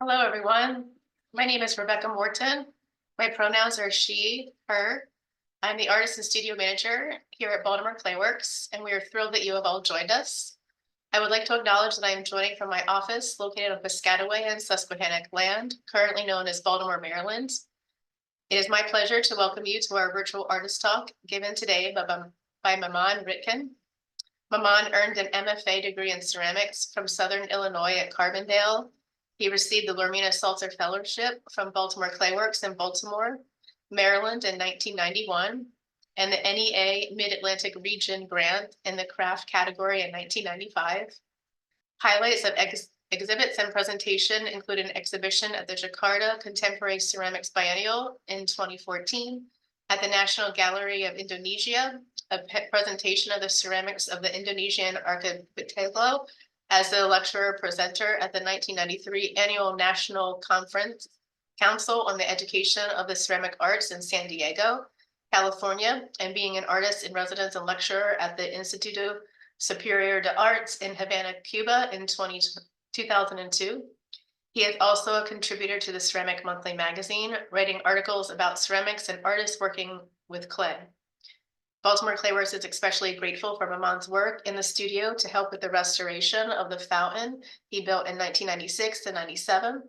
Hello, everyone. My name is Rebecca Morton. My pronouns are she, her. I'm the artist and studio manager here at Baltimore Clayworks, and we are thrilled that you have all joined us. I would like to acknowledge that I am joining from my office located on Piscataway and Susquehannock land, currently known as Baltimore, Maryland. It is my pleasure to welcome you to our virtual artist talk given today by Maman Rikin. Maman earned an MFA degree in ceramics from Southern Illinois at Carbondale. He received the Lormina Salter Fellowship from Baltimore Clayworks in Baltimore, Maryland in 1991, and the NEA Mid-Atlantic Region Grant in the craft category in 1995. Highlights of exhibits and presentation include an exhibition at the Jakarta Contemporary Ceramics Biennial in 2014, at the National Gallery of Indonesia, a presentation of the ceramics of the Indonesian archipelago as the lecturer presenter at the 1993 Annual National Conference Council on the Education of the Ceramic Arts in San Diego, California, and being an artist in residence and lecturer at the Instituto Superior de Arts in Havana, Cuba in 2002. He is also a contributor to the Ceramic Monthly magazine, writing articles about ceramics and artists working with clay. Baltimore Clayworks is especially grateful for Maman's work in the studio to help with the restoration of the fountain he built in 1996 to 97.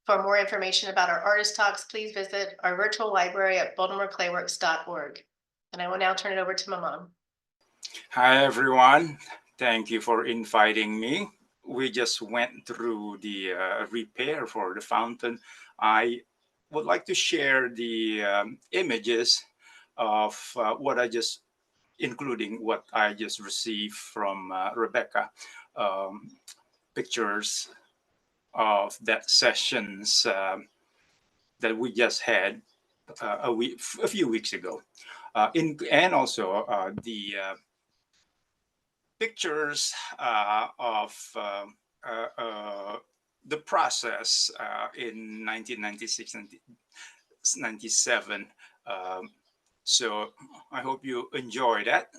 For more information about our artist talks, please visit our virtual library at baltimoreclayworks.org. And I will now turn it over to Maman. Hi, everyone. Thank you for inviting me. We just went through the repair for the fountain. I would like to share the images of what I just, including what I just received from Rebecca, um, pictures of that sessions that we just had a few weeks ago. And also the pictures of the process in 1996 and 97. So I hope you enjoy that.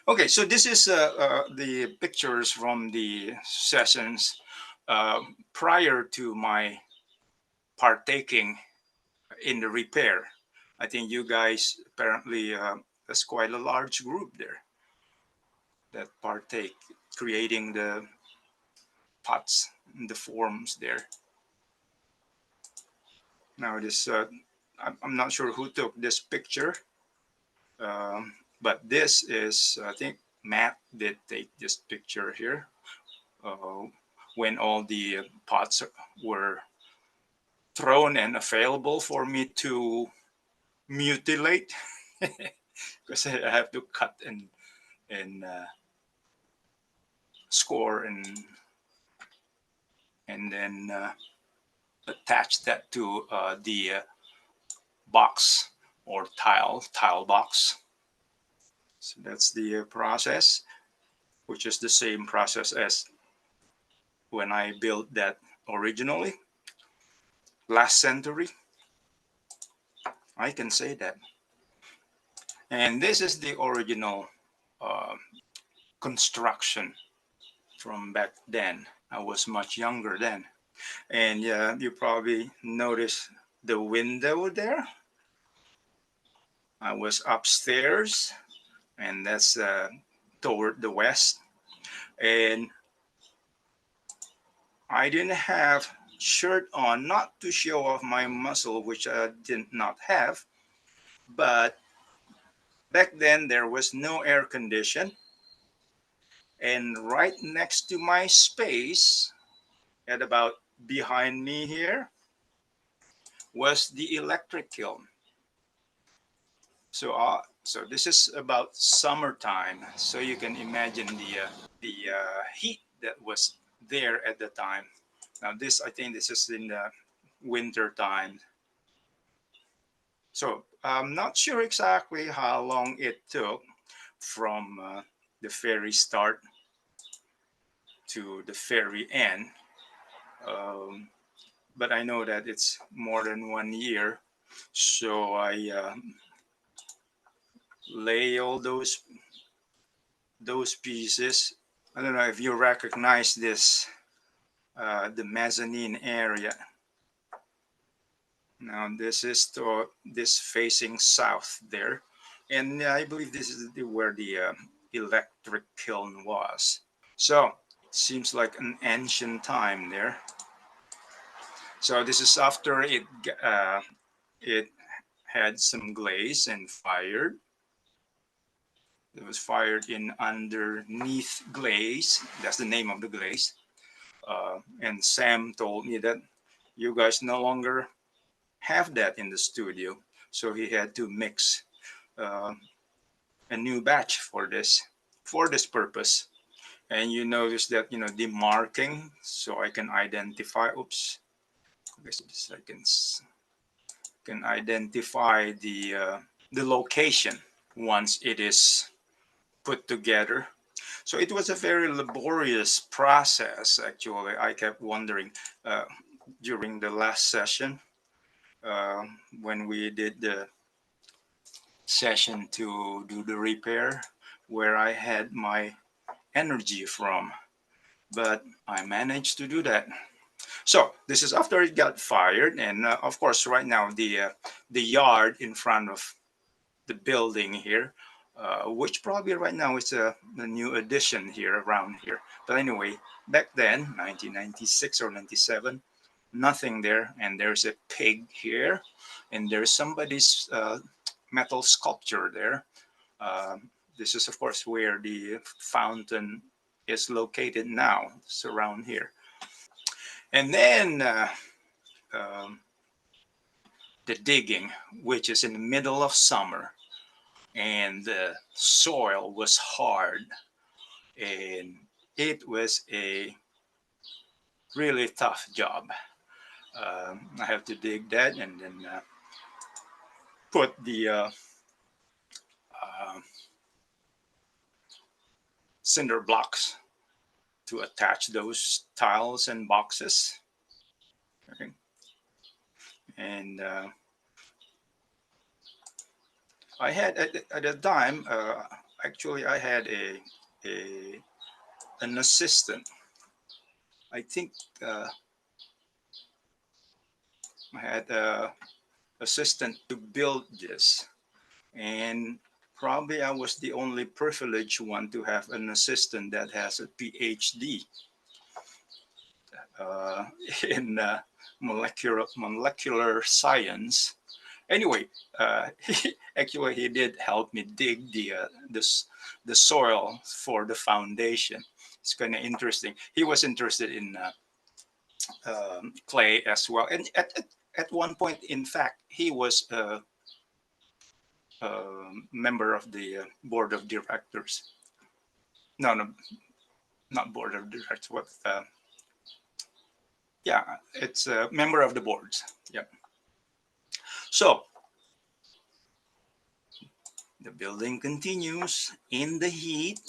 Okay, so this is the pictures from the sessions prior to my partaking in the repair. I think you guys apparently that's quite a large group there that partake, creating the pots and the forms there. Now this, I'm not sure who took this picture, but this is, I think Matt did take this picture here uh, when all the pots were thrown and available for me to mutilate because I have to cut and score and then attach that to the box or tile box. So that's the process, which is the same process as when I built that originally last century. I can say that. And this is the original uh, construction from back then. I was much younger then. And you probably notice the window there. I was upstairs, and that's toward the west. And I didn't have shirt on, not to show off my muscle, which I did not have. But back then there was no air condition, and right next to my space, at about behind me here, was the electric kiln. So this is about summertime. So you can imagine the heat that was there at the time. Now this, I think, this is in the winter time. So I'm not sure exactly how long it took from the ferry start to the ferry end, um, but I know that it's more than 1 year. So I lay all those pieces. I don't know if you recognize this, the mezzanine area. Now this is to this facing south there, and I believe this is where the electric kiln was. So it seems like an ancient time there. So this is after it had some glaze and fired. It was fired in underneath glaze. That's the name of the glaze. And Sam told me that you guys no longer have that in the studio, so he had to mix uh, a new batch for this purpose. And you notice that the marking, so I can identify. Oops, I guess can identify the location once it is put together. So it was a very laborious process. Actually, I kept wondering uh, during the last session uh, when we did the session to do the repair, where I had my energy from, but I managed to do that. So this is after it got fired, and of course, right now the yard in front of the building here, which probably right now is a new addition here around here. But anyway, back then, 1996 or 97, nothing there, and there's a pig here, and there's somebody's metal sculpture there. This is, of course, where the fountain is located now. It's around here. And then um, the digging, which is in the middle of summer, and the soil was hard, and it was a really tough job. I have to dig that and then put the uh, cinder blocks to attach those tiles and boxes. Okay. And I had at the time, actually, I had a an assistant. I think I had an assistant to build this, and probably I was the only privileged one to have an assistant that has a PhD uh, in molecular science. Anyway, actually, he did help me dig the soil for the foundation. It's kind of interesting. He was interested in clay as well, and at one point, in fact, he was a member of the board of directors. No, no, not board of directors. What? Yeah, it's a member of the boards. Yeah. So the building continues in the heat.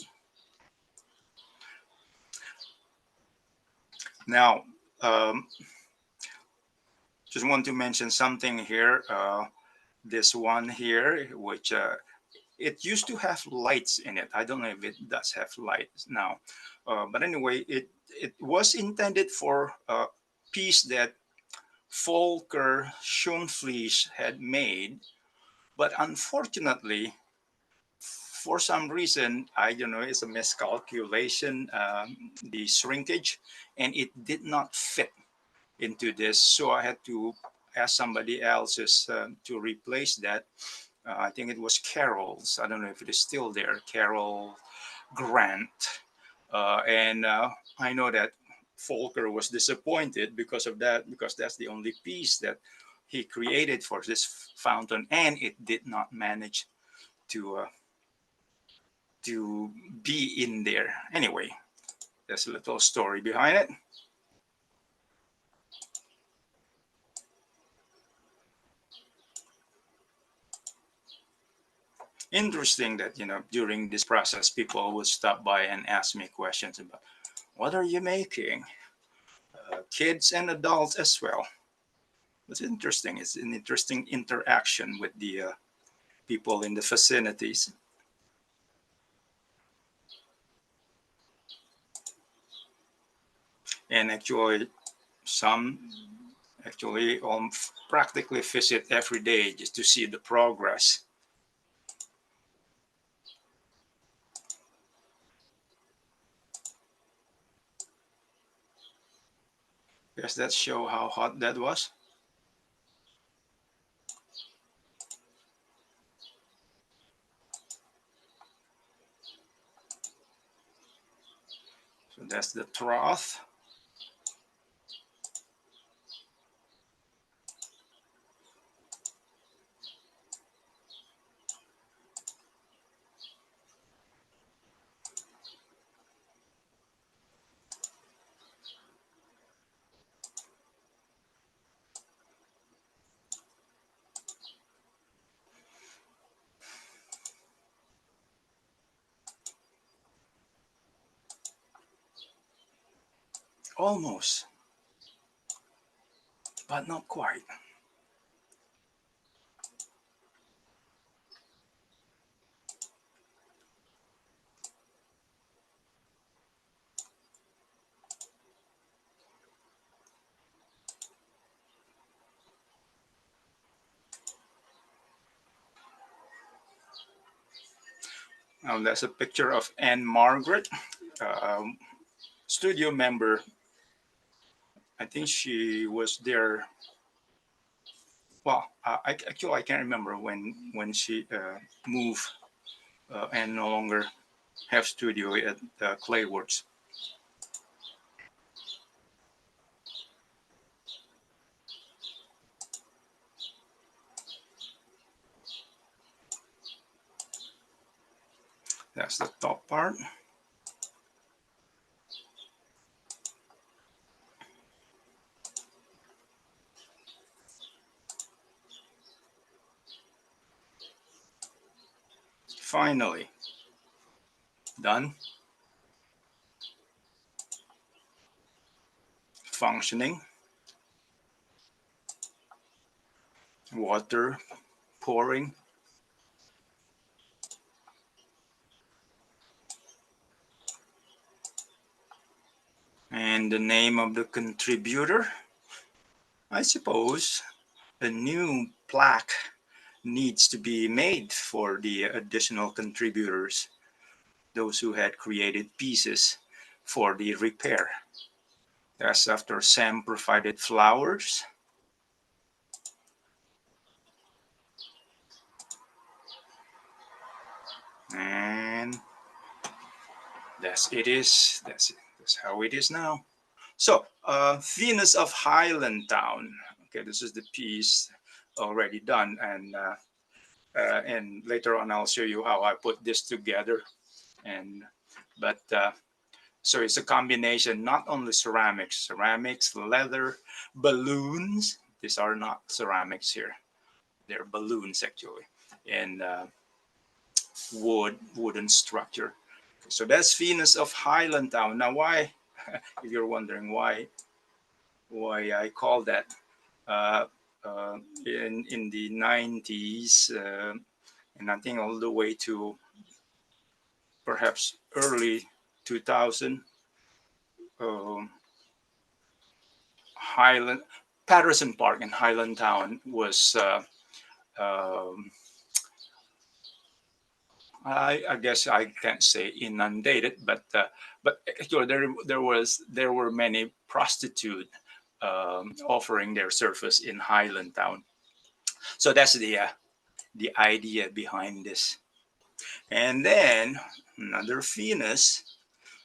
Now, um, just want to mention something here. This one here, which it used to have lights in it. I don't know if it does have lights now, but anyway, it was intended for a piece that Volker Schoenflies had made, but unfortunately, for some reason, I don't know, it's a miscalculation, the shrinkage, and it did not fit into this. So I had to ask somebody else's to replace that. I think it was Carol's. I don't know if it is still there. Carol Grant, and I know that Volker was disappointed because of that, because that's the only piece that he created for this fountain, and it did not manage to uh, to be in there. Anyway, there's a little story behind it. Interesting that during this process, people would stop by and ask me questions about what are you making, kids and adults as well. It's interesting. It's an interesting interaction with the people in the facilities. And actually, some Actually, practically visit every day just to see the progress. Does that show how hot that was? So that's the trough. Almost, but not quite. Now that's a picture of Anne Margaret, um, studio member. I think she was there. Well, actually I can't remember when she moved and no longer have studio at Clayworks. That's the top part. Finally done, functioning, water pouring, and the name of the contributor. I suppose a new plaque needs to be made for the additional contributors, those who had created pieces for the repair. That's after Sam provided flowers. And that's it is. That's it. That's how it is now. So, Venus of Highlandtown. Okay, this is the piece already done, and later on I'll show you how I put this together. And but so it's a combination, not only ceramics, leather, balloons. These are not ceramics here; they're balloons actually, and wooden structure. So that's Venus of Highlandtown. Now, why? If you're wondering why I call that, uh, in the 90s, and I think all the way to perhaps early 2000, um, Highland Patterson Park in Highlandtown was. Um, I guess I can't say inundated, but actually there were many prostitute offering their service in Highlandtown. So that's the idea behind this. And then another Venus,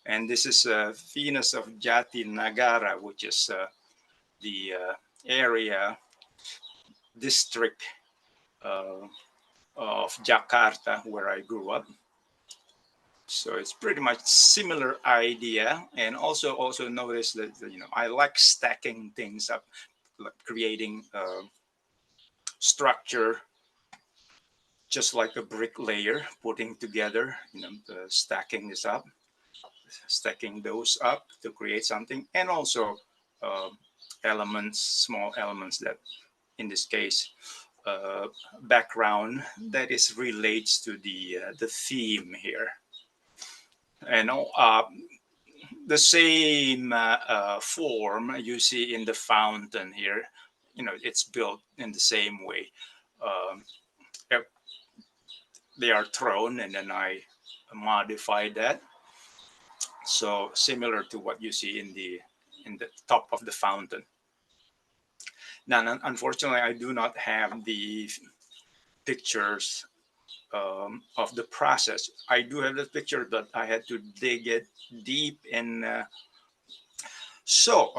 and this is Venus of Jati Nagara, which is the area district uh, of Jakarta where I grew up. So it's pretty much similar idea, and also notice that I like stacking things up, like creating structure just like a bricklayer, putting together, stacking this up, stacking those up to create something, and also uh, small elements that, in this case, uh, background that is relates to the theme here, and the same form you see in the fountain here. it's built in the same way. Um, eh, they are thrown, and then I modify that. So similar to what you see in the top of the fountain. Now, unfortunately, I do not have the pictures of the process. I do have the picture, but I had to dig it deep. And so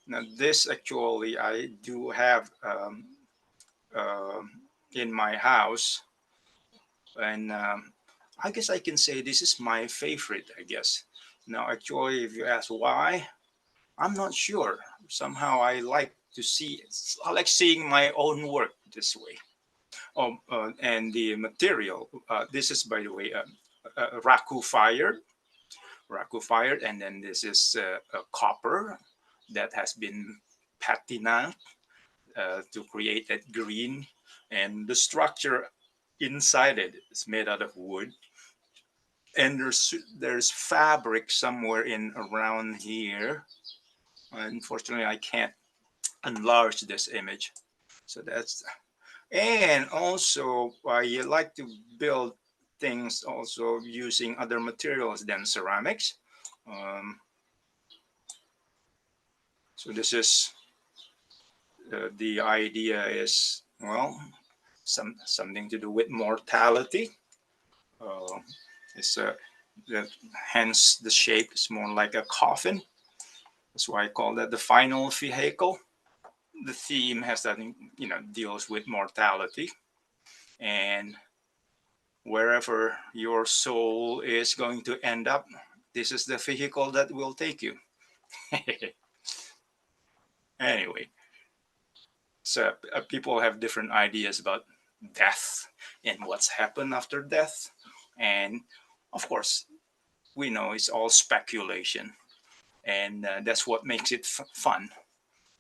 now this actually I do have in my house, and I guess I can say this is my favorite. I guess now, actually, if you ask why, I'm not sure. Somehow I like to see. I like seeing my own work this way. And the material. This is, by the way, raku fired, and then this is a copper that has been patinaed to create that green, and the structure inside it is made out of wood. And there's fabric somewhere in around here. Unfortunately, I can't enlarge this image. So that's, and also I like to build things also using other materials than ceramics. Um, so this is the idea is, well, something to do with mortality. Uh, it's the, hence the shape is more like a coffin. That's why I call that the final vehicle. The theme has that, deals with mortality, and wherever your soul is going to end up, this is the vehicle that will take you. Anyway, so people have different ideas about death and what's happened after death. And of course, we know it's all speculation. And that's what makes it fun,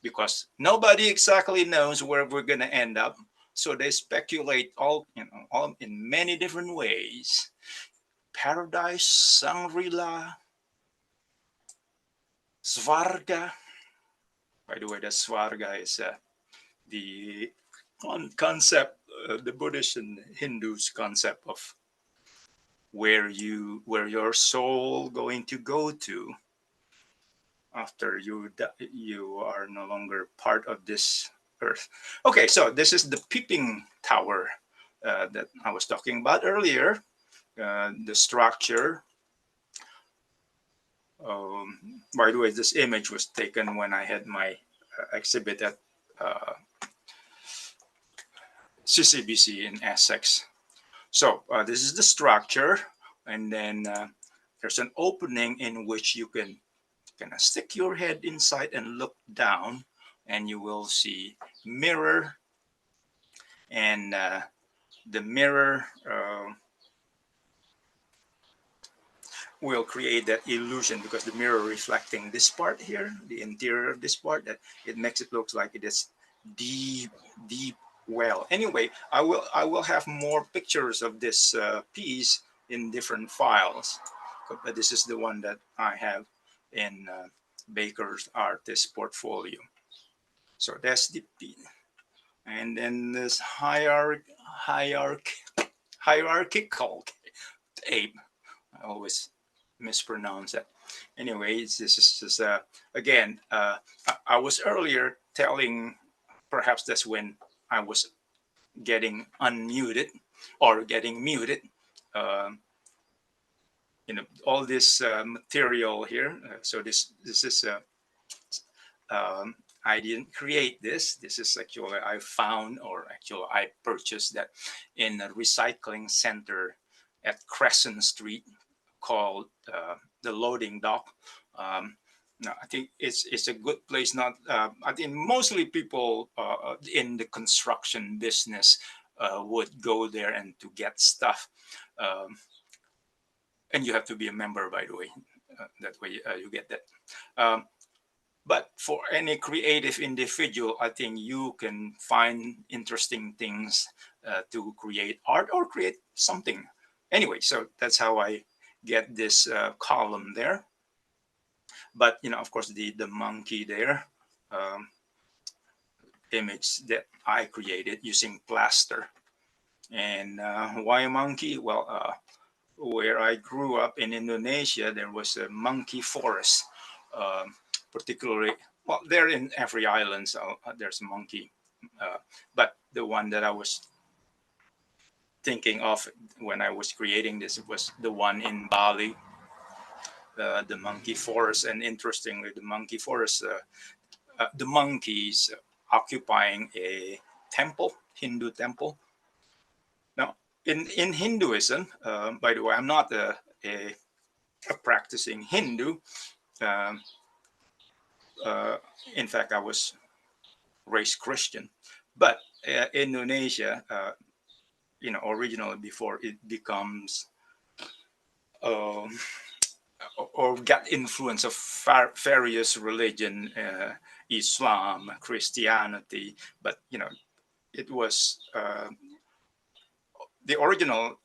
because nobody exactly knows where we're going to end up. So they speculate all in many different ways. Paradise, Shangri-La, Svarga. By the way, the Svarga is the concept, the Buddhist and Hindus concept of where your soul going to go to after you are no longer part of this earth. Okay, so this is the peeping tower that I was talking about earlier. The structure. By the way, this image was taken when I had my exhibit at uh, CCBC in Essex. So this is the structure, and then there's an opening in which you can kind of stick your head inside and look down, and you will see mirror, and the mirror will create that illusion, because the mirror reflecting this part here, the interior of this part, that it makes it look like it is deep, deep well. Anyway, I will have more pictures of this piece in different files, but this is the one that I have in Baker's artist portfolio. So that's the piece. And then this hierarchical ape. I always mispronounce that. Anyways, this is just again. I was earlier telling, perhaps that's when I was getting unmuted or getting muted. Um, all this material here. So this is um, I didn't create this. This is actually I found, or actually I purchased that in a recycling center at Crescent Street called the Loading Dock. No, I think it's a good place. Not I think mostly people in the construction business would go there and to get stuff. Um, and you have to be a member, by the way. That way you get that. Um, but for any creative individual, I think you can find interesting things to create art or create something. Anyway, so that's how I get this column there. But of course, the monkey there. Um, image that I created using plaster. And why a monkey? Well, where I grew up in Indonesia, there was a monkey forest, um, particularly, well, there in every island, so there's a monkey. Uh, but the one that I was thinking of when I was creating this was the one in Bali, the monkey forest. And interestingly, the monkey forest, the monkeys occupying a temple, Hindu temple. Now, in Hinduism, by the way, I'm not a practicing Hindu. Um, uh, in fact, I was raised Christian, but Indonesia, originally before it becomes um, or got influence of various religion, Islam, Christianity, but it was the original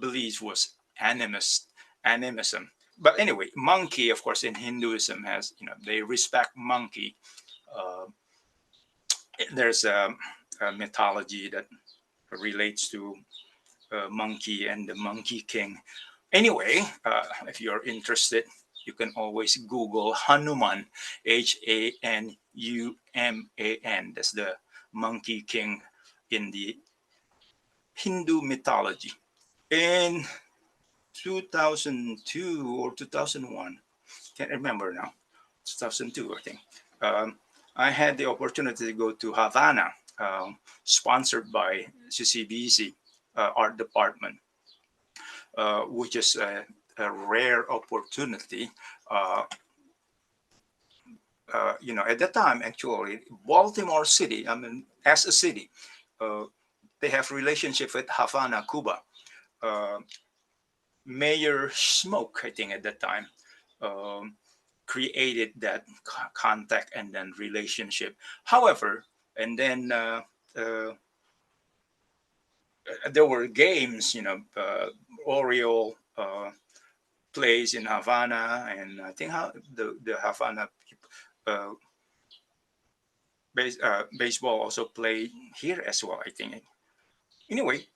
belief was animism. But anyway, monkey, of course, in Hinduism has, they respect monkey. Uh, there's a mythology that relates to monkey and the Monkey King. Anyway, if you're interested, you can always Google Hanuman, Hanuman. That's the Monkey King in the Hindu mythology. In 2002 or 2001, can't remember now, 2002, I think. Um, I had the opportunity to go to Havana, sponsored by CCBC Art Department, which is a rare opportunity. Uh, at that time, actually, Baltimore City, I mean, as a city, uh, they have relationship with Havana, Cuba. Uh, Mayor Smoke, I think, at that time, um, created that contact and then relationship. However, and then there were games, Oriole plays in Havana, and I think how the Havana uh, baseball also play here as well, I think. Anyway,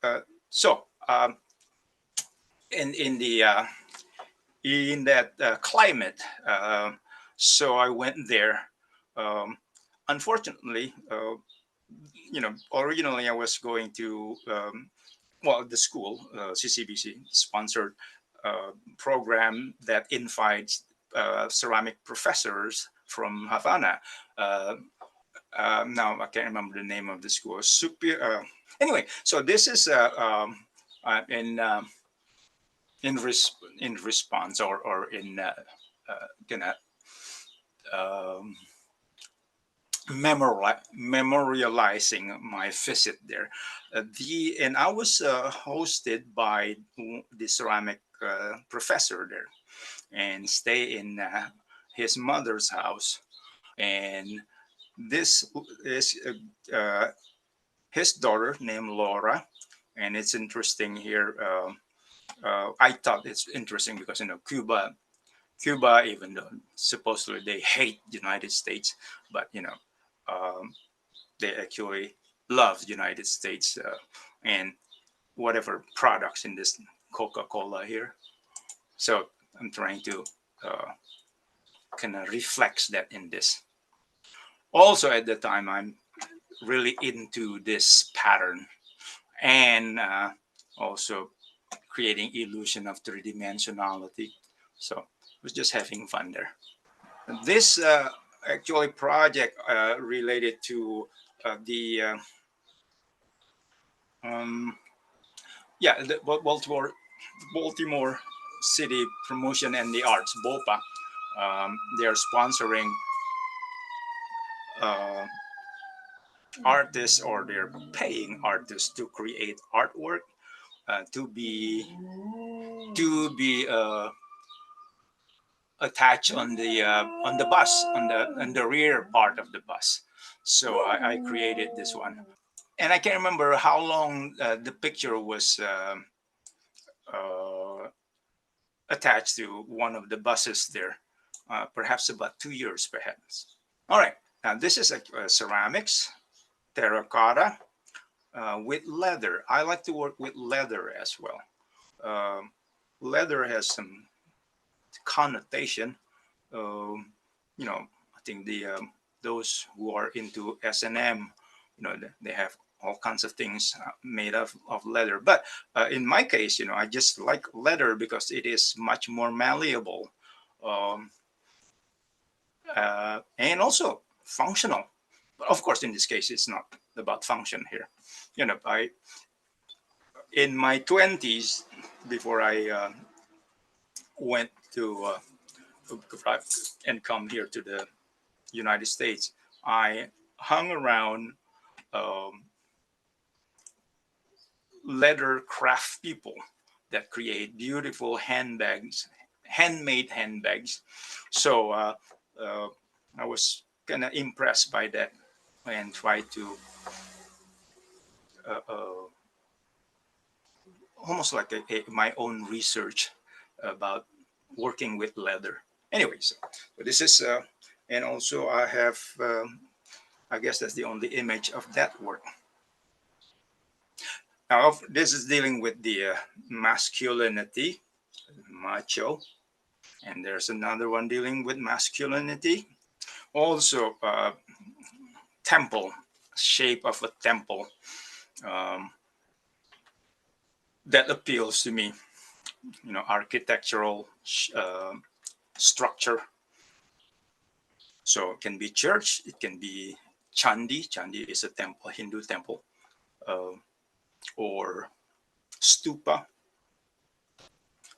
so in the in that climate, so I went there. Um, Unfortunately, originally I was going to the school, CCBC sponsored program that invites ceramic professors from Havana. Uh, Now I can't remember the name of the school. Anyway, so this is in response or in gonna um, memorializing my visit there. And I was hosted by the ceramic professor there, and stay in his mother's house. And this is his daughter named Laura. And it's interesting here. I thought it's interesting because Cuba, even though supposedly they hate the United States, but um, they actually love the United States and whatever products in this Coca-Cola here. So I'm trying to uh, kind of reflects that in this. Also, at the time, I'm really into this pattern and also creating illusion of three dimensionality. So I was just having fun there. This actually project related to the um, the Baltimore City Promotion and the Arts, BOPA. They are sponsoring uh, artists, or they're paying artists to create artwork to be attached on the bus, on the rear part of the bus. So I created this one, and I can't remember how long the picture was uh, attached to one of the buses there. Perhaps about 2 years, perhaps. All right. Now this is a ceramics, terracotta, with leather. I like to work with leather as well. Um, Leather has some connotation. Um, I think those who are into S&M, they have all kinds of things made of leather. But in my case, I just like leather because it is much more malleable, um, and also functional. But of course, in this case, it's not about function here. I in my 20s, before I went to and come here to the United States, I hung around um, leather craft people that create beautiful handbags, handmade handbags. So uh, I was kind of impressed by that and tried to uh, uh, almost like my own research about working with leather. Anyways, so this is, and also I have, I guess that's the only image of that work. Now, this is dealing with the masculinity, macho, and there's another one dealing with masculinity. Also, temple, shape of a temple, um, that appeals to me. Architectural structure. So it can be church, it can be chandi. Chandi is a temple, Hindu temple, uh, or stupa.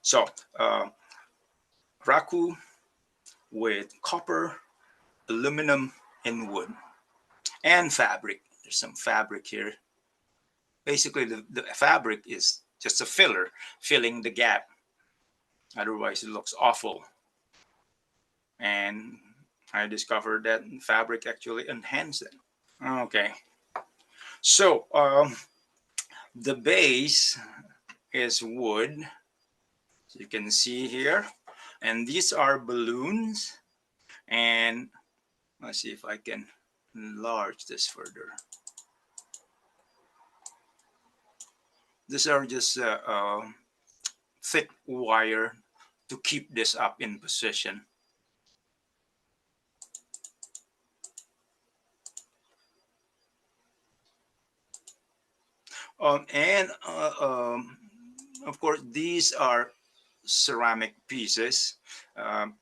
So raku with copper, aluminum, and wood, and fabric. There's some fabric here. Basically, the fabric is just a filler, filling the gap. Otherwise, it looks awful. And I discovered that fabric actually enhances it. Okay, so the base is wood. So you can see here, and these are balloons. And let's see if I can enlarge this further. These are just thick wire to keep this up in position. And of course, these are ceramic pieces, um,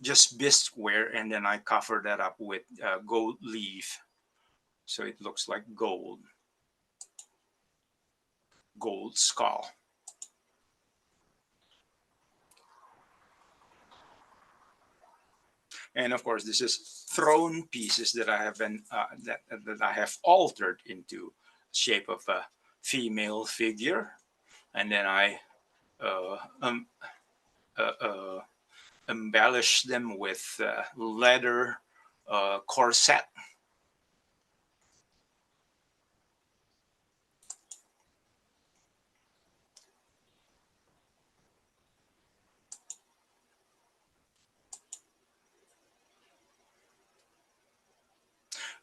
just bisqueware, and then I cover that up with gold leaf, so it looks like gold skull. And of course, this is thrown pieces that I have been that I have altered into shape of a female figure, and then I uh, um, uh, embellish them with leather corset.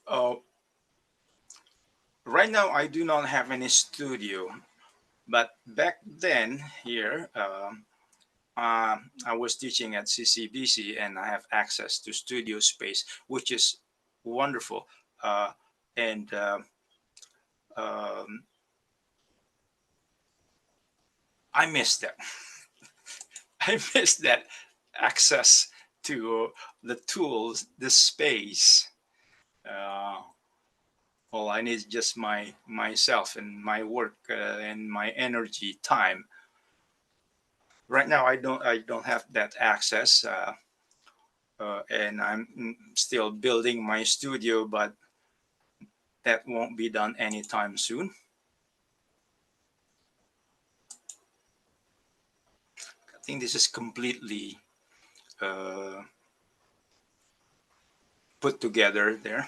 Uh, right now, I do not have any studio, but back then here, I was teaching at CCBC, and I have access to studio space, which is wonderful. And um, I miss that. I miss that access to the tools, the space. Uh, all I need is just myself and my work and my energy, time. Right now, I don't have that access, and I'm still building my studio, but that won't be done anytime soon. I think this is completely uh, put together there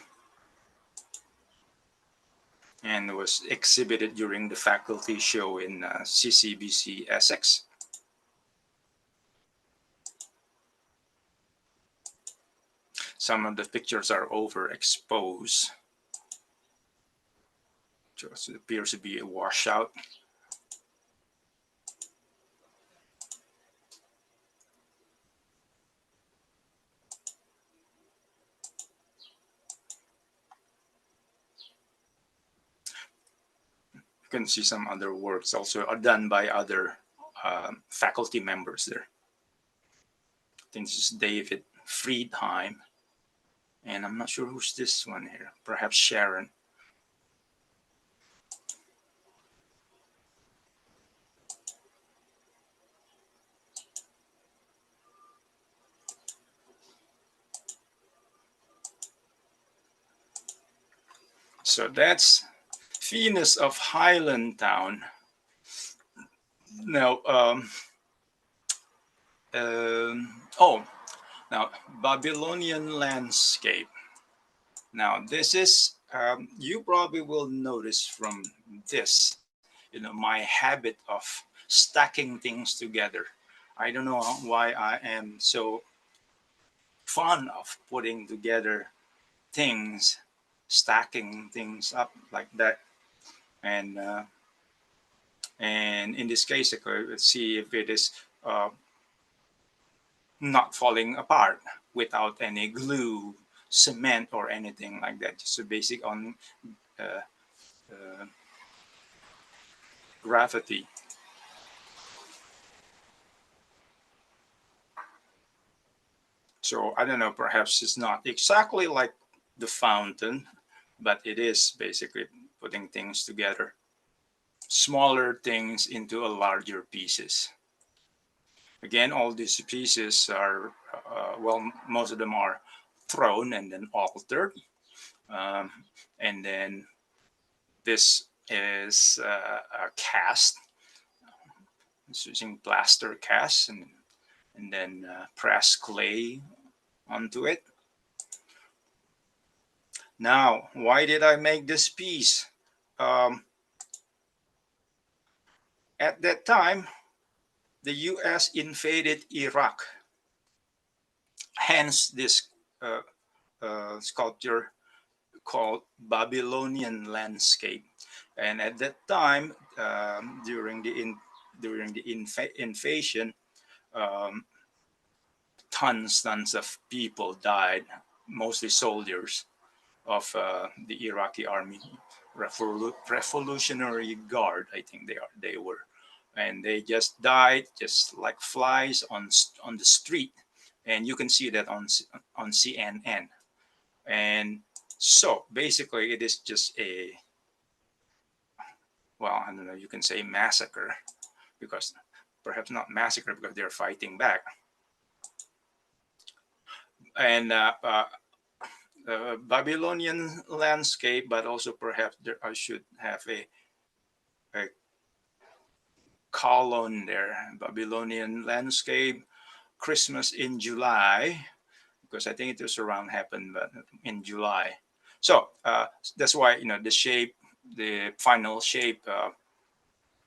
and was exhibited during the faculty show in CCBC Essex. some of the pictures are overexposed. Just it appears to be a washout. You can see some other works also are done by other faculty members there. I think this is David Friedheim. And I'm not sure who's this one here. Perhaps Sharon. So that's Venus of Highland Town. Now, oh, now Babylonian landscape. Now, this is, you probably will notice from this, my habit of stacking things together. I don't know why I am so fond of putting together things, stacking things up like that. And and in this case, let's see if it is not falling apart without any glue, cement, or anything like that. Just a basic on uh, uh, gravity. So I don't know, perhaps it's not exactly like the fountain, but it is basically putting things together, smaller things into a larger pieces. Again, all these pieces are, well, most of them are thrown and then altered. Um, and then this is a cast. It's using plaster cast and then press clay onto it. Now, why did I make this piece? Um, at that time, the US invaded Iraq. Hence, this uh, sculpture called Babylonian landscape. And at that time, during the invasion, um, tons of people died, mostly soldiers of the Iraqi army, Revolutionary Guard, I think they were, and they just died just like flies on the street, and you can see that on CNN. And so basically, it is just a, well, I don't know, you can say massacre, because perhaps not massacre because they're fighting back. And Babylonian landscape, but also perhaps there, I should have a column there. Babylonian landscape, Christmas in July, because I think it was around happened, but in July. So that's why the shape, the final shape,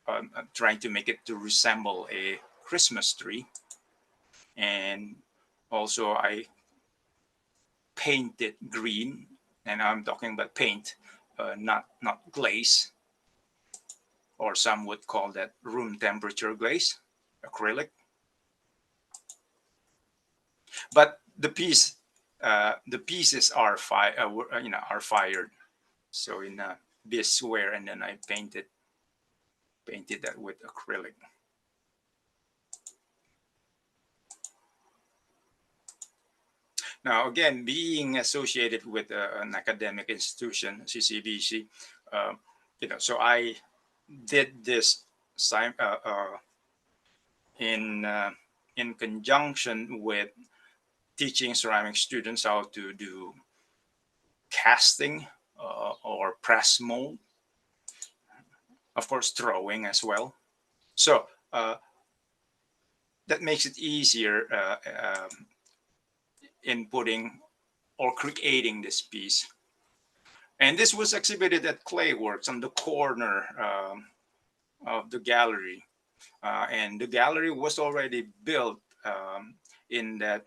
I'm trying to make it to resemble a Christmas tree, and also I paint it green, and I'm talking about paint, not glaze, or some would call that room temperature glaze, acrylic. But the pieces are are fired. So in this where, and then I painted that with acrylic. Now again, being associated with an academic institution, CCBC, uh, so I did this in in conjunction with teaching ceramic students how to do casting or press mold, of course, throwing as well. So that makes it easier in putting or creating this piece. And this was exhibited at Clayworks on the corner of the gallery. And the gallery was already built in that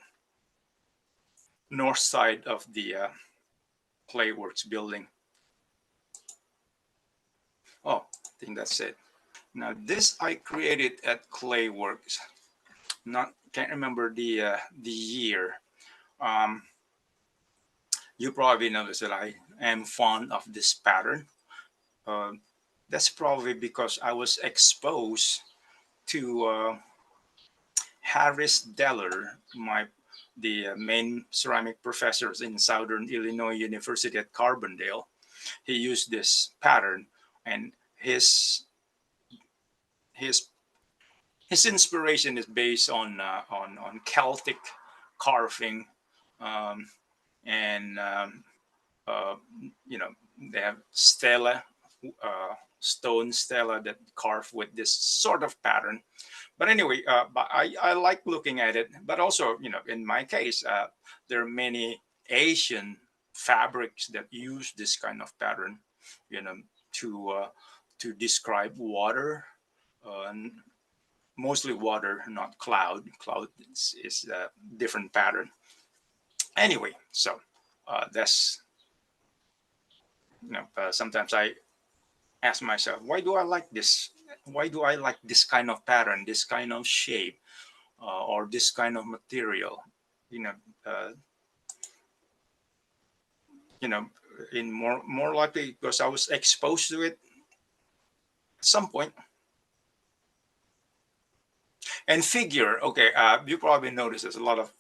north side of the Clayworks building. Oh, I think that's it. Now this I created at Clayworks. Not can't remember the year. Um, you probably noticed that I am fond of this pattern. Uh, that's probably because I was exposed to Harris Deller, the main ceramic professors in Southern Illinois University at Carbondale. He used this pattern, and his his inspiration is based on Celtic carving, um, and uh, you know they have stela, stone stela that carved with this sort of pattern. But anyway, but I like looking at it. But also, in my case, there are many Asian fabrics that use this kind of pattern, you know, to uh, to describe water, and mostly water, not cloud. Cloud is a different pattern. Anyway, so that's sometimes I ask myself, why do I like this? Why do I like this kind of pattern, this kind of shape, or this kind of material? You know, uh, you know, in more likely because I was exposed to it at some point. And figure, okay, you probably notice there's a lot of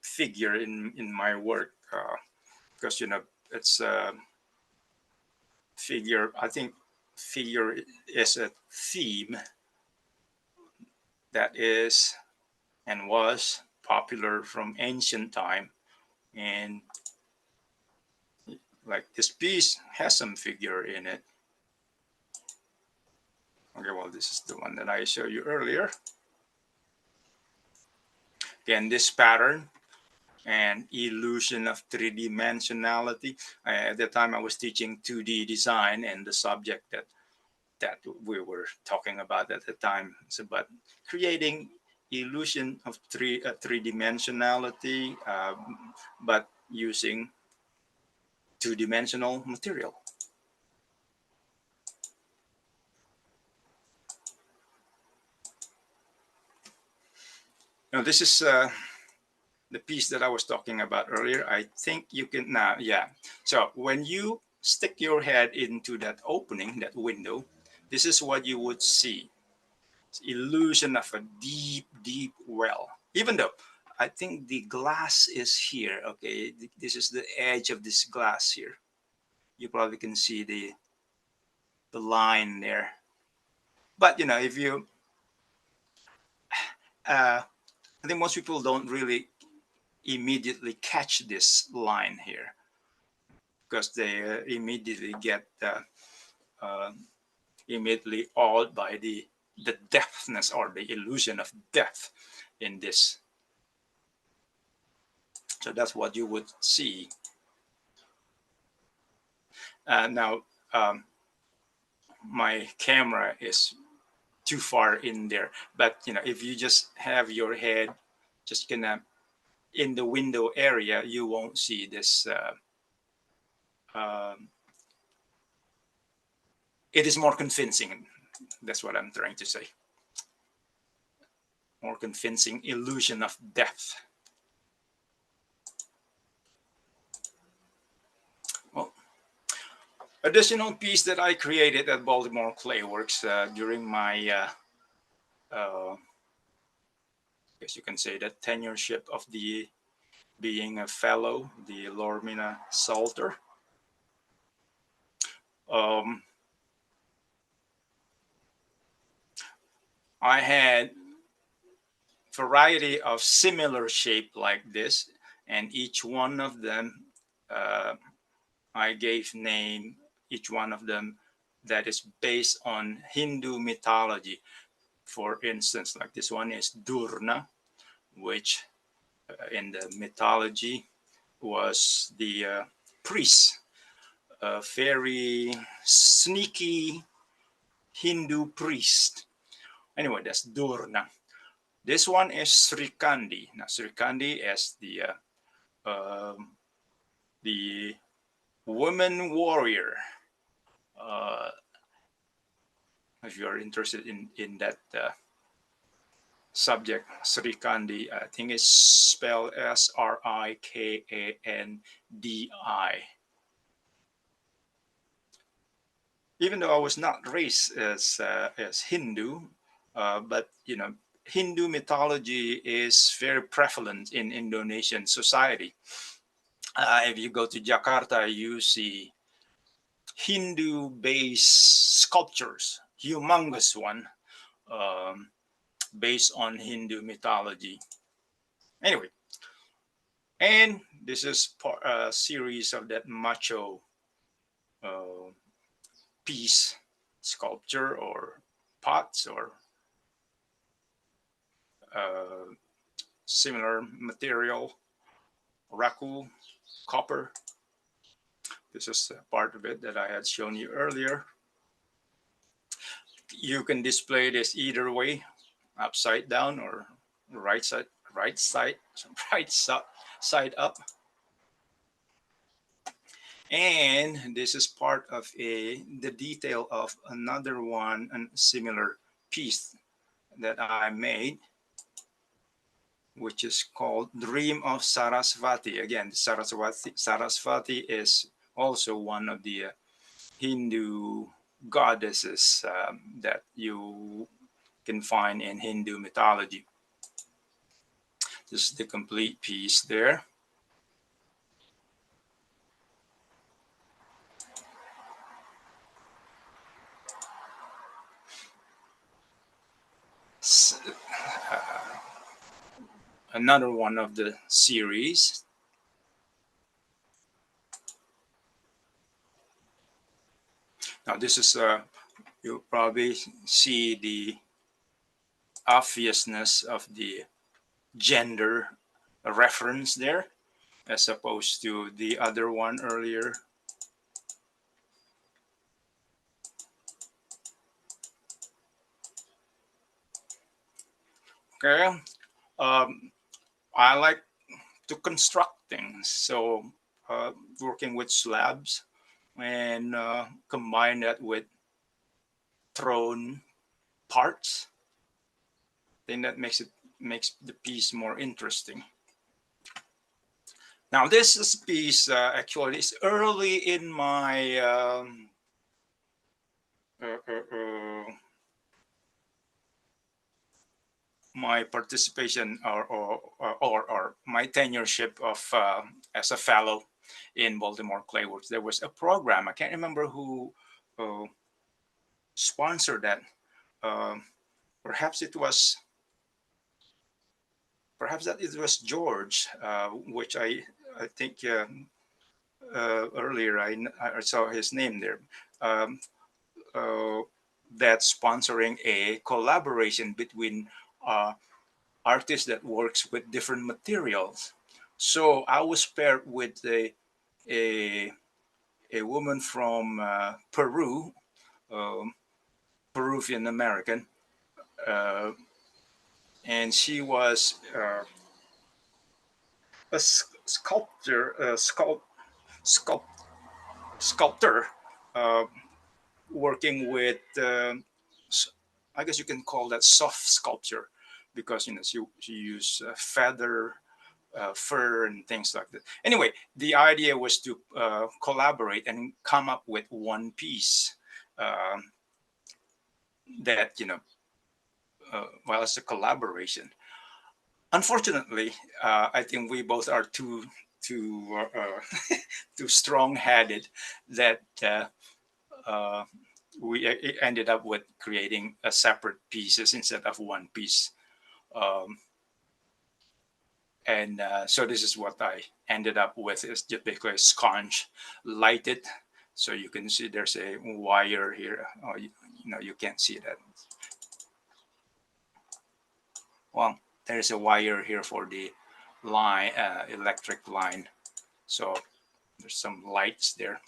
figure in my work, because it's figure. I think figure is a theme that is and was popular from ancient time, and like this piece has some figure in it. Okay, well, this is the one that I showed you earlier. Again, this pattern and illusion of three-dimensionality. At the time, I was teaching 2D design, and the subject that we were talking about at the time is about creating illusion of three-dimensionality, but using two-dimensional material. Now, this is the piece that I was talking about earlier. I think you can now, yeah. So when you stick your head into that opening, that window, this is what you would see. It's illusion of a deep, deep well. Even though I think the glass is here. Okay, this is the edge of this glass here. You probably can see the line there. But if you, uh, I think most people don't really immediately catch this line here because they immediately get uh, immediately awed by the depthness or the illusion of depth in this. So that's what you would see. Now, my camera is too far in there, but if you just have your head just gonna in the window area, you won't see this. Um, it is more convincing. That's what I'm trying to say. More convincing illusion of depth. Well, additional piece that I created at Baltimore Clayworks during my, I guess you can say that tenureship of the being a fellow, the Lormina Salter. Um, I had variety of similar shape like this, and each one of them, uh, I gave name each one of them that is based on Hindu mythology. For instance, like this one is Durna, which in the mythology was the priest, a very sneaky Hindu priest. Anyway, that's Durna. This one is Srikandi. Now, Srikandi is the the woman warrior. Uh, if you are interested in that subject, Srikandi, I think it's spelled Srikandi. Even though I was not raised as Hindu, but Hindu mythology is very prevalent in Indonesian society. If you go to Jakarta, you see Hindu-based sculptures, humongous one, um, based on Hindu mythology. Anyway, and this is a series of that macho uh, piece, sculpture or pots or uh, similar material, raku, copper. This is a part of it that I had shown you earlier. You can display this either way, upside down or right side, right side, right side up. And this is part of the detail of another one, and similar piece that I made, which is called Dream of Sarasvati. Again, Sarasvati is also one of the Hindu goddesses that you can find in Hindu mythology. This is the complete piece there. Another one of the series. Now this is you'll probably see the obviousness of the gender reference there, as opposed to the other one earlier. Okay, I like to construct things, so working with slabs and combine that with thrown parts, then that makes the piece more interesting. Now this is piece actually is early in my uh, uh, uh, my participation or my tenureship of as a fellow in Baltimore Clayworks. There was a program. I can't remember who uh, sponsored that. Um, perhaps it was perhaps that it was George, which I think earlier I saw his name there. Um, uh, that sponsoring a collaboration between artist that works with different materials. So I was paired with a, a woman from Peru, um, Peruvian American, uh, and she was a sculptor, sculpt, sculptor, uh, working with. I guess you can call that soft sculpture, because she used feather, fur and things like that. Anyway, the idea was to collaborate and come up with one piece that well, it's a collaboration. Unfortunately, I think we both are too strong-headed that uh, we ended up with creating a separate pieces instead of one piece. Um, and so this is what I ended up with, is just basically a sconce lighted, so you can see there's a wire here. Oh, you can't see that. Well, there's a wire here for the line, electric line, so there's some lights there.